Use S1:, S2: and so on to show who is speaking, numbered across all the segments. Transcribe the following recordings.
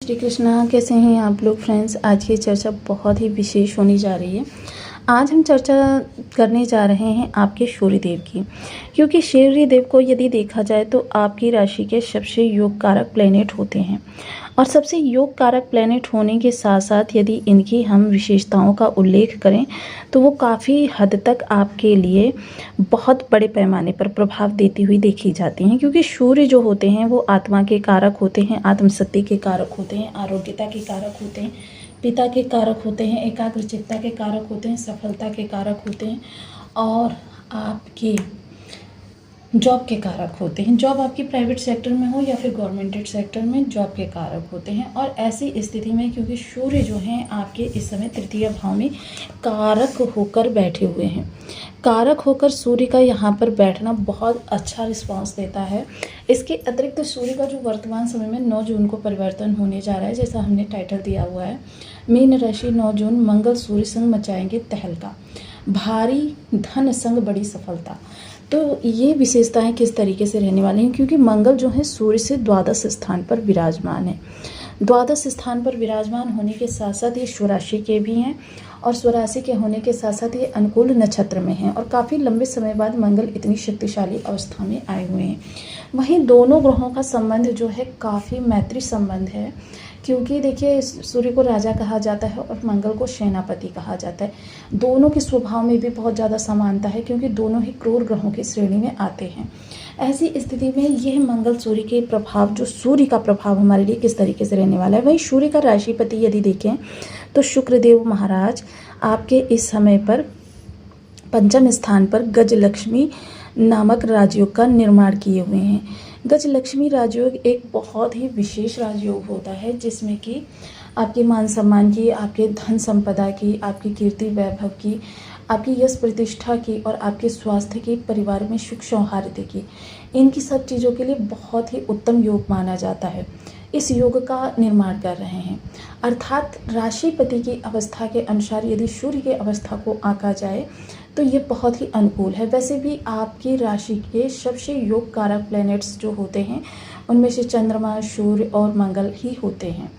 S1: श्री कृष्णा। कैसे हैं आप लोग फ्रेंड्स। आज की चर्चा बहुत ही विशेष होने जा रही है। आज हम चर्चा करने जा रहे हैं आपके सूर्यदेव की, क्योंकि सूर्यदेव को यदि देखा जाए तो आपकी राशि के सबसे योग कारक प्लैनेट होते हैं, और सबसे योग कारक प्लैनेट होने के साथ साथ यदि इनकी हम विशेषताओं का उल्लेख करें तो वो काफ़ी हद तक आपके लिए बहुत बड़े पैमाने पर प्रभाव देती हुई देखी जाती हैं। क्योंकि सूर्य जो होते हैं वो आत्मा के कारक होते हैं, आत्मशक्ति के कारक होते हैं, आरोग्यता के कारक होते हैं, पिता के कारक होते हैं, एकाग्रचित्ता के कारक होते हैं, सफलता के कारक होते हैं, और आपके जॉब के कारक होते हैं। जॉब आपकी प्राइवेट सेक्टर में हो या फिर गवर्नमेंटेड सेक्टर में, जॉब के कारक होते हैं। और ऐसी स्थिति में क्योंकि सूर्य जो हैं आपके इस समय तृतीय भाव में कारक होकर बैठे हुए हैं, कारक होकर सूर्य का यहाँ पर बैठना बहुत अच्छा रिस्पांस देता है। इसके अतिरिक्त सूर्य का जो वर्तमान समय में 9 जून को परिवर्तन होने जा रहा है, जैसा हमने टाइटल दिया हुआ है, मीन राशि 9 जून मंगल सूर्य संग मचाएंगे तहलका, भारी धन संग बड़ी सफलता। तो ये विशेषताएं किस तरीके से रहने वाली हैं, क्योंकि मंगल जो है सूर्य से द्वादश स्थान पर विराजमान है। द्वादश स्थान पर विराजमान होने के साथ साथ ये स्वराशि के भी हैं, और स्वराशि के होने के साथ साथ ये अनुकूल नक्षत्र में हैं, और काफ़ी लंबे समय बाद मंगल इतनी शक्तिशाली अवस्था में आए हुए हैं। वहीं दोनों ग्रहों का संबंध जो है काफ़ी मैत्री संबंध है, क्योंकि देखिए सूर्य को राजा कहा जाता है और मंगल को सेनापति कहा जाता है। दोनों के स्वभाव में भी बहुत ज़्यादा समानता है, क्योंकि दोनों ही क्रूर ग्रहों की श्रेणी में आते हैं। ऐसी स्थिति में यह मंगल सूर्य के प्रभाव, जो सूर्य का प्रभाव हमारे लिए किस तरीके से रहने वाला है। वही सूर्य का राशिपति यदि देखें तो शुक्रदेव महाराज आपके इस समय पर पंचम स्थान पर गजलक्ष्मी नामक राजयोग का निर्माण किए हुए हैं। गजलक्ष्मी राजयोग एक बहुत ही विशेष राजयोग होता है, जिसमें कि आपके मान सम्मान की, आपके धन संपदा की, आपकी कीर्ति वैभव की, आपकी यश प्रतिष्ठा की, और आपके स्वास्थ्य की, परिवार में सुख सौहार्द की, इनकी सब चीज़ों के लिए बहुत ही उत्तम योग माना जाता है। इस योग का निर्माण कर रहे हैं, अर्थात राशिपति की अवस्था के अनुसार यदि सूर्य की अवस्था को आंका जाए तो ये बहुत ही अनुकूल है। वैसे भी आपकी राशि के सबसे योग कारक प्लैनेट्स जो होते हैं उनमें से चंद्रमा, सूर्य और मंगल ही होते हैं।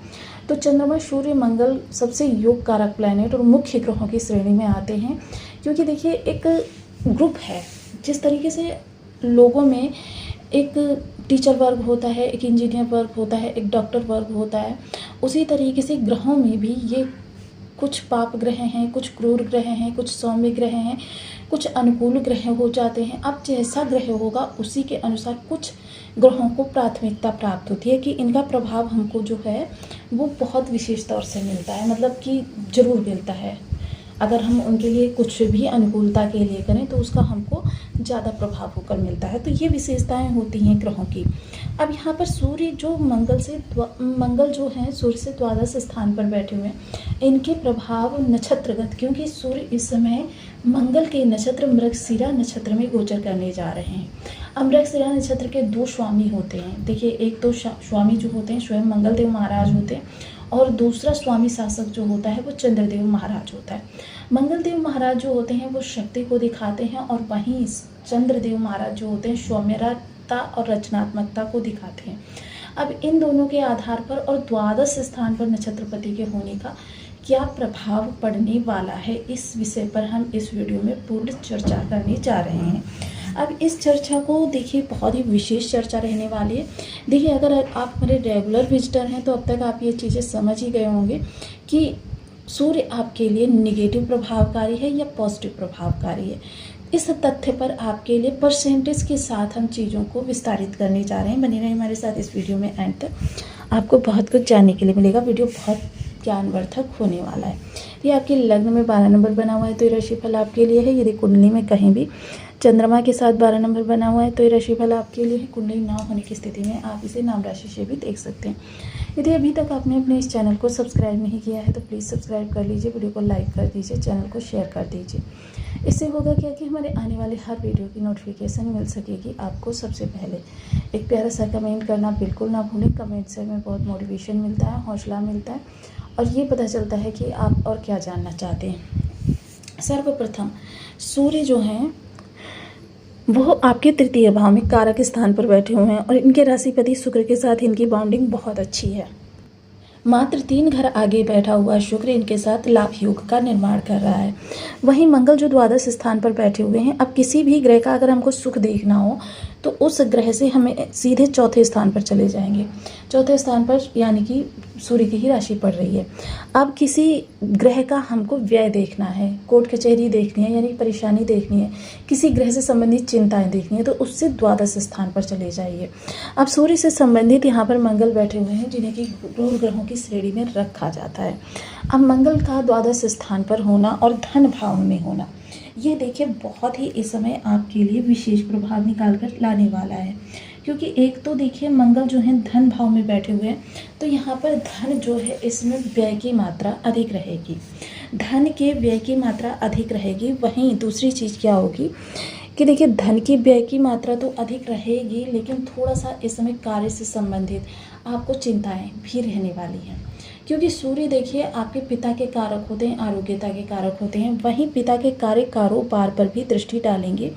S1: तो चंद्रमा, सूर्य, मंगल सबसे योग कारक प्लैनेट और मुख्य ग्रहों की श्रेणी में आते हैं। क्योंकि देखिए एक ग्रुप है, जिस तरीके से लोगों में एक टीचर वर्ग होता है, एक इंजीनियर वर्ग होता है, एक डॉक्टर वर्ग होता है, उसी तरीके से ग्रहों में भी ये कुछ पाप ग्रह हैं, कुछ क्रूर ग्रह हैं, कुछ सौम्य ग्रह हैं, कुछ अनुकूल ग्रह हो जाते हैं। अब जैसा ग्रह होगा उसी के अनुसार कुछ ग्रहों को प्राथमिकता प्राप्त होती है कि इनका प्रभाव हमको जो है वो बहुत विशेष तौर से मिलता है, मतलब कि ज़रूर मिलता है। अगर हम उनके लिए कुछ भी अनुकूलता के लिए करें तो उसका हमको ज़्यादा प्रभाव होकर मिलता है। तो ये विशेषताएं होती हैं ग्रहों की। अब यहाँ पर सूर्य जो मंगल जो हैं सूर्य से द्वादश स्थान पर बैठे हुए हैं, इनके प्रभाव नक्षत्रगत, क्योंकि सूर्य इस समय मंगल के नक्षत्र मृगशिरा नक्षत्र में गोचर करने जा रहे हैं। अब मृगशिरा नक्षत्र के 2 स्वामी होते हैं। देखिए एक तो स्वामी जो होते हैं स्वयं मंगल देव महाराज होते हैं, और दूसरा स्वामी शासक जो होता है वो चंद्रदेव महाराज होता है। मंगल देव महाराज जो होते हैं वो शक्ति को दिखाते हैं, और वहीं चंद्रदेव महाराज जो होते हैं सौम्यता और रचनात्मकता को दिखाते हैं। अब इन दोनों के आधार पर और द्वादश स्थान पर नक्षत्रपति के होने का क्या प्रभाव पड़ने वाला है, इस विषय पर हम इस वीडियो में पूर्ण चर्चा करने जा रहे हैं। अब इस चर्चा को देखिए बहुत ही विशेष चर्चा रहने वाली है। देखिए अगर आप हमारे रेगुलर विजिटर हैं तो अब तक आप ये चीज़ें समझ ही गए होंगे कि सूर्य आपके लिए निगेटिव प्रभावकारी है या पॉजिटिव प्रभावकारी है। इस तथ्य पर आपके लिए परसेंटेज के साथ हम चीज़ों को विस्तारित करने जा रहे हैं। बने रहे हमारे साथ इस वीडियो में एंड तक, आपको बहुत कुछ जानने के लिए मिलेगा। वीडियो बहुत ज्ञानवर्धक होने वाला है। ये आपके लग्न में 12 नंबर बना हुआ है तो ये राशिफल आपके लिए है। यदि कुंडली में कहीं भी चंद्रमा के साथ 12 नंबर बना हुआ है तो ये राशिफल आपके लिए है। कुंडली ना होने की स्थिति में आप इसे नाम राशि से भी देख सकते हैं। यदि अभी तक आपने अपने इस चैनल को सब्सक्राइब नहीं किया है तो प्लीज़ सब्सक्राइब कर लीजिए, वीडियो को लाइक कर दीजिए, चैनल को शेयर कर दीजिए। इससे होगा क्या कि हमारे आने वाले हर वीडियो की नोटिफिकेशन मिल सकेगी आपको सबसे पहले। एक प्यारा सा कमेंट करना बिल्कुल ना भूलें। कमेंट से हमें बहुत मोटिवेशन मिलता है, हौसला मिलता है, और ये पता चलता है कि आप और क्या जानना चाहते हैं। सर्वप्रथम सूर्य जो हैं वो आपके तृतीय भाव में कारक स्थान पर बैठे हुए हैं, और इनके राशिपति शुक्र के साथ इनकी बॉन्डिंग बहुत अच्छी है। मात्र 3 घर आगे बैठा हुआ शुक्र इनके साथ लाभ योग का निर्माण कर रहा है। वहीं मंगल जो द्वादश स्थान पर बैठे हुए हैं, अब किसी भी ग्रह का अगर हमको सुख देखना हो तो उस ग्रह से हमें सीधे चौथे स्थान पर चले जाएंगे। चौथे स्थान पर यानी कि सूर्य की ही राशि पड़ रही है। अब किसी ग्रह का हमको व्यय देखना है, कोर्ट कचहरी देखनी है यानी परेशानी देखनी है, किसी ग्रह से संबंधित चिंताएं देखनी है, तो उससे द्वादश स्थान पर चले जाइए। अब सूर्य से संबंधित यहाँ पर मंगल बैठे हुए हैं, जिन्हें कि क्रूर ग्रहों की श्रेणी में रखा जाता है। अब मंगल का द्वादश स्थान पर होना और धन भाव में होना, ये देखिए बहुत ही इस समय आपके लिए विशेष प्रभाव निकाल कर लाने वाला है। क्योंकि एक तो देखिए मंगल जो है धन भाव में बैठे हुए हैं, तो यहाँ पर धन जो है इसमें व्यय की मात्रा अधिक रहेगी, धन के व्यय की मात्रा अधिक रहेगी। वहीं दूसरी चीज़ क्या होगी कि देखिए धन की व्यय की मात्रा तो अधिक रहेगी, लेकिन थोड़ा सा इस समय कार्य से संबंधित आपको चिंताएं भी रहने वाली हैं। क्योंकि सूर्य देखिए आपके पिता के कारक होते हैं, आरोग्यता के कारक होते हैं। वहीं पिता के कार्य कारोबार पर भी दृष्टि डालेंगे,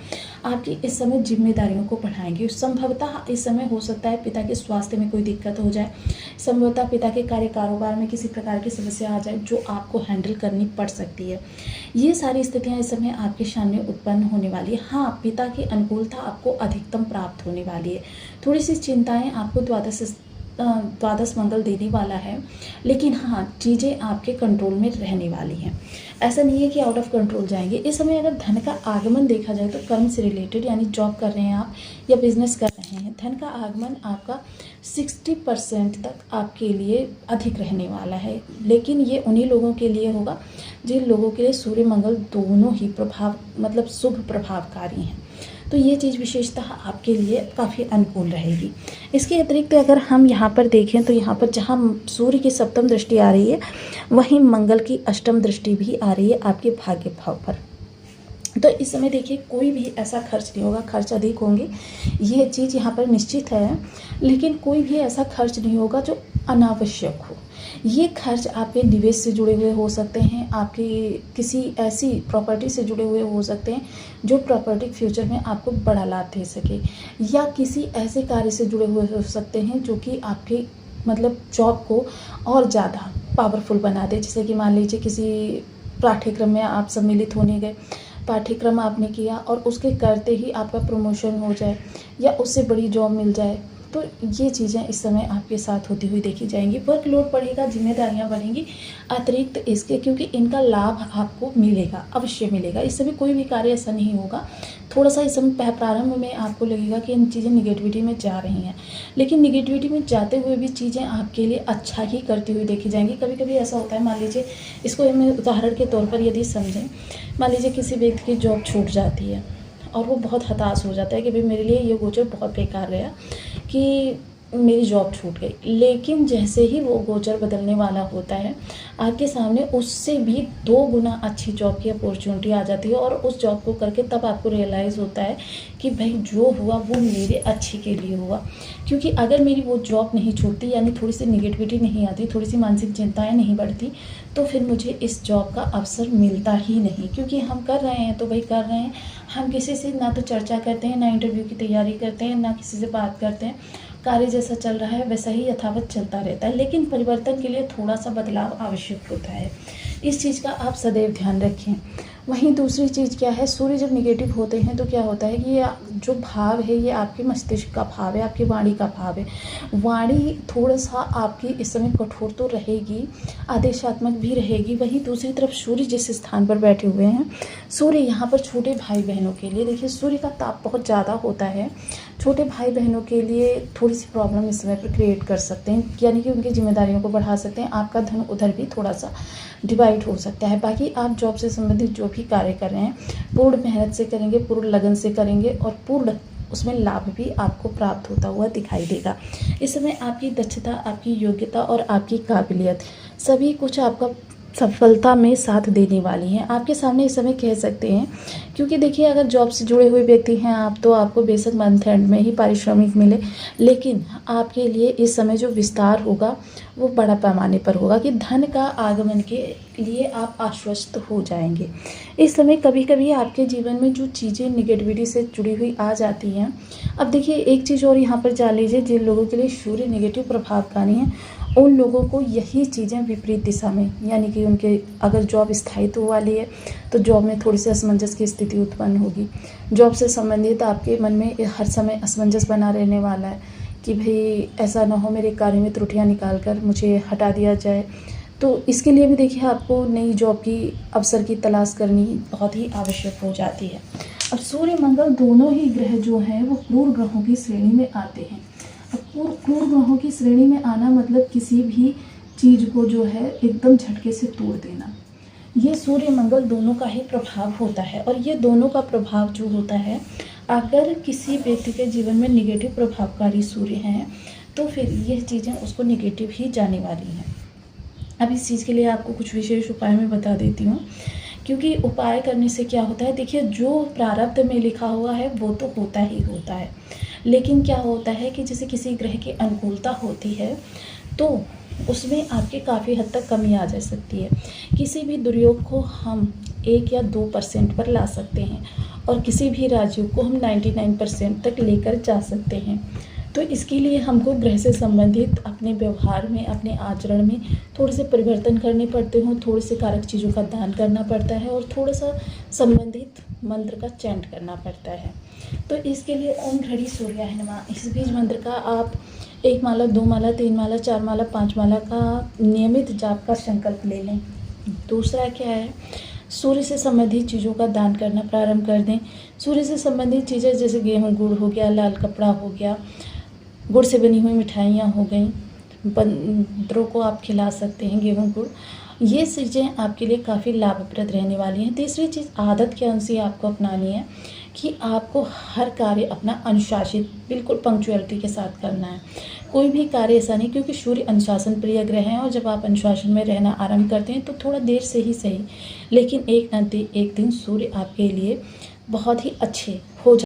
S1: आपकी इस समय जिम्मेदारियों को बढ़ाएंगे। संभवतः इस समय हो सकता है पिता के स्वास्थ्य में कोई दिक्कत हो जाए, संभवतः पिता के कार्य कारोबार में किसी प्रकार की समस्या आ जाए जो आपको हैंडल करनी पड़ सकती है। ये सारी स्थितियाँ इस समय आपके सामने उत्पन्न होने वाली है। हाँ, पिता की अनुकूलता आपको अधिकतम प्राप्त होने वाली है। थोड़ी सी चिंताएँ आपको द्वादश मंगल देने वाला है, लेकिन हाँ चीज़ें आपके कंट्रोल में रहने वाली हैं। ऐसा नहीं है कि आउट ऑफ कंट्रोल जाएंगे। इस समय अगर धन का आगमन देखा जाए तो कर्म से रिलेटेड यानी जॉब कर रहे हैं आप या बिजनेस कर रहे हैं, धन का आगमन आपका 60% तक आपके लिए अधिक रहने वाला है। लेकिन ये उन्हीं लोगों के लिए होगा जिन लोगों के लिए सूर्य मंगल दोनों ही शुभ प्रभावकारी हैं। तो ये चीज़ विशेषतः आपके लिए काफ़ी अनुकूल रहेगी। इसके अतिरिक्त अगर हम यहाँ पर देखें तो यहाँ पर जहाँ सूर्य की सप्तम दृष्टि आ रही है, वहीं मंगल की अष्टम दृष्टि भी आ रही है आपके भाग्य भाव पर। तो इस समय देखिए कोई भी ऐसा खर्च नहीं होगा, खर्च अधिक होंगे ये चीज़ यहाँ पर निश्चित है, लेकिन कोई भी ऐसा खर्च नहीं होगा जो अनावश्यक हो। ये खर्च आपके निवेश से जुड़े हुए हो सकते हैं, आपकी किसी ऐसी प्रॉपर्टी से जुड़े हुए हो सकते हैं जो प्रॉपर्टी फ्यूचर में आपको बड़ा लाभ दे सके, या किसी ऐसे कार्य से जुड़े हुए हो सकते हैं जो कि आपकी जॉब को और ज़्यादा पावरफुल बना दे। जैसे कि मान लीजिए किसी पाठ्यक्रम में आप सम्मिलित होने गए, पाठ्यक्रम आपने किया और उसके करते ही आपका प्रमोशन हो जाए या उससे बड़ी जॉब मिल जाए, तो ये चीज़ें इस समय आपके साथ होती हुई देखी जाएंगी। वर्कलोड बढ़ेगा, जिम्मेदारियां बढ़ेंगी अतिरिक्त इसके, क्योंकि इनका लाभ आपको मिलेगा, अवश्य मिलेगा। इस समय कोई भी कार्य ऐसा नहीं होगा, थोड़ा सा इस समय प्रारंभ में आपको लगेगा कि इन चीज़ें निगेटिविटी में जा रही हैं, लेकिन निगेटिविटी में जाते हुए भी चीज़ें आपके लिए अच्छा ही करती हुई देखी जाएंगी। कभी कभी ऐसा होता है, मान लीजिए इसको हम उदाहरण के तौर पर यदि समझें, मान लीजिए किसी व्यक्ति की जॉब छूट जाती है और वो बहुत हताश हो जाता है कि भाई मेरे लिए ये गोचर बहुत बेकार रहा कि मेरी जॉब छूट गई। लेकिन जैसे ही वो गोचर बदलने वाला होता है, आपके सामने उससे भी 2 गुना अच्छी जॉब की अपॉर्चुनिटी आ जाती है, और उस जॉब को करके तब आपको रियलाइज़ होता है कि भाई जो हुआ वो मेरे अच्छे के लिए हुआ। क्योंकि अगर मेरी वो जॉब नहीं छूटती, यानी थोड़ी सी निगेटिविटी नहीं आती, थोड़ी सी मानसिक चिंताएँ नहीं बढ़ती, तो फिर मुझे इस जॉब का अवसर मिलता ही नहीं। क्योंकि हम कर रहे हैं तो भाई कर रहे हैं, हम किसी से ना तो चर्चा करते हैं, ना इंटरव्यू की तैयारी करते हैं, ना किसी से बात करते हैं। कार्य जैसा चल रहा है वैसा ही यथावत चलता रहता है, लेकिन परिवर्तन के लिए थोड़ा सा बदलाव आवश्यक होता है। इस चीज़ का आप सदैव ध्यान रखें। वहीं दूसरी चीज़ क्या है, सूर्य जब निगेटिव होते हैं तो क्या होता है कि ये जो भाव है ये आपके मस्तिष्क का भाव है, आपकी वाणी का भाव है। वाणी थोड़ा सा आपकी इस समय कठोर तो रहेगी, आदेशात्मक भी रहेगी। वहीं दूसरी तरफ सूर्य जिस स्थान पर बैठे हुए हैं, सूर्य यहाँ पर छोटे भाई बहनों के लिए, देखिए सूर्य का ताप बहुत ज़्यादा होता है, छोटे भाई बहनों के लिए थोड़ी सी प्रॉब्लम इस समय पर क्रिएट कर सकते हैं, यानी कि उनकी जिम्मेदारियों को बढ़ा सकते हैं। आपका धन उधर भी थोड़ा सा डिवाइड हो सकता है। बाकी आप जॉब से संबंधित जो भी कार्य कर रहे हैं पूर्ण मेहनत से करेंगे, पूर्ण लगन से करेंगे और पूर्ण उसमें लाभ भी आपको प्राप्त होता हुआ दिखाई देगा। इस समय आपकी दक्षता, आपकी योग्यता और आपकी काबिलियत सभी कुछ आपका सफलता में साथ देने वाली हैं। आपके सामने इस समय कह सकते हैं, क्योंकि देखिए अगर जॉब से जुड़े हुए व्यक्ति हैं आप, तो आपको बेशक मंथ एंड में ही पारिश्रमिक मिले, लेकिन आपके लिए इस समय जो विस्तार होगा वो बड़ा पैमाने पर होगा कि धन का आगमन के लिए आप आश्वस्त हो जाएंगे। इस समय कभी कभी आपके जीवन में जो चीज़ें निगेटिविटी से जुड़ी हुई आ जाती हैं, अब देखिए एक चीज़ और यहाँ पर जान लीजिए, जिन लोगों के लिए सूर्य निगेटिव प्रभावकारी हैं उन लोगों को यही चीज़ें विपरीत दिशा में, यानी कि उनके अगर जॉब स्थायित्व वाली है तो जॉब में थोड़ी सी असमंजस की स्थिति उत्पन्न होगी। जॉब से संबंधित आपके मन में हर समय असमंजस बना रहने वाला है कि भाई ऐसा ना हो मेरे कार्य में त्रुटियां निकाल कर मुझे हटा दिया जाए। तो इसके लिए भी देखिए आपको नई जॉब की अवसर की तलाश करनी बहुत ही आवश्यक हो जाती है। अब सूर्य मंगल दोनों ही ग्रह जो हैं वो क्रूर ग्रहों की श्रेणी में आते हैं। अब क्रूर ग्रहों की श्रेणी में आना मतलब किसी भी चीज़ को जो है एकदम झटके से तोड़ देना। ये सूर्य मंगल दोनों का ही प्रभाव होता है, और ये दोनों का प्रभाव जो होता है, अगर किसी व्यक्ति के जीवन में निगेटिव प्रभावकारी सूर्य हैं तो फिर यह चीज़ें उसको निगेटिव ही जाने वाली हैं। अब इस चीज़ के लिए आपको कुछ विशेष उपाय मैं बता देती हूँ, क्योंकि उपाय करने से क्या होता है, देखिए जो प्रारब्ध में लिखा हुआ है वो तो होता ही होता है, लेकिन क्या होता है कि जैसे किसी ग्रह की अनुकूलता होती है तो उसमें आपके काफ़ी हद तक कमी आ जा सकती है। किसी भी दुर्योग को हम 1 या 2% पर ला सकते हैं और किसी भी राजयोग को हम 99% तक लेकर जा सकते हैं। तो इसके लिए हमको ग्रह से संबंधित अपने व्यवहार में, अपने आचरण में थोड़े से परिवर्तन करने पड़ते हैं, थोड़े से कारक चीज़ों का दान करना पड़ता है और थोड़ा सा संबंधित मंत्र का चैंट करना पड़ता है। तो इसके लिए ओम घड़ी सूर्याय नमः इस बीज मंत्र का आप 1 माला, 2 माला, 3 माला, 4 माला, 5 माला का नियमित जाप का संकल्प ले लें। दूसरा क्या है, सूर्य से संबंधित चीज़ों का दान करना प्रारंभ कर दें। सूर्य से संबंधित चीज़ें जैसे गेहूँ गुड़ हो गया, लाल कपड़ा हो गया, गुड़ से बनी हुई मिठाइयाँ हो गई, बंदरों को आप खिला सकते हैं गेहूँ गुड़। ये चीज़ें आपके लिए काफ़ी लाभप्रद रहने वाली हैं। तीसरी चीज़ आदत के अनुसार आपको अपनानी है कि आपको हर कार्य अपना अनुशासित बिल्कुल पंक्चुअलिटी के साथ करना है। कोई भी कार्य ऐसा नहीं, क्योंकि सूर्य अनुशासन प्रिय ग्रह हैं और जब आप अनुशासन में रहना आरंभ करते हैं तो थोड़ा देर से ही सही, लेकिन एक दिन सूर्य आपके लिए बहुत ही अच्छे हो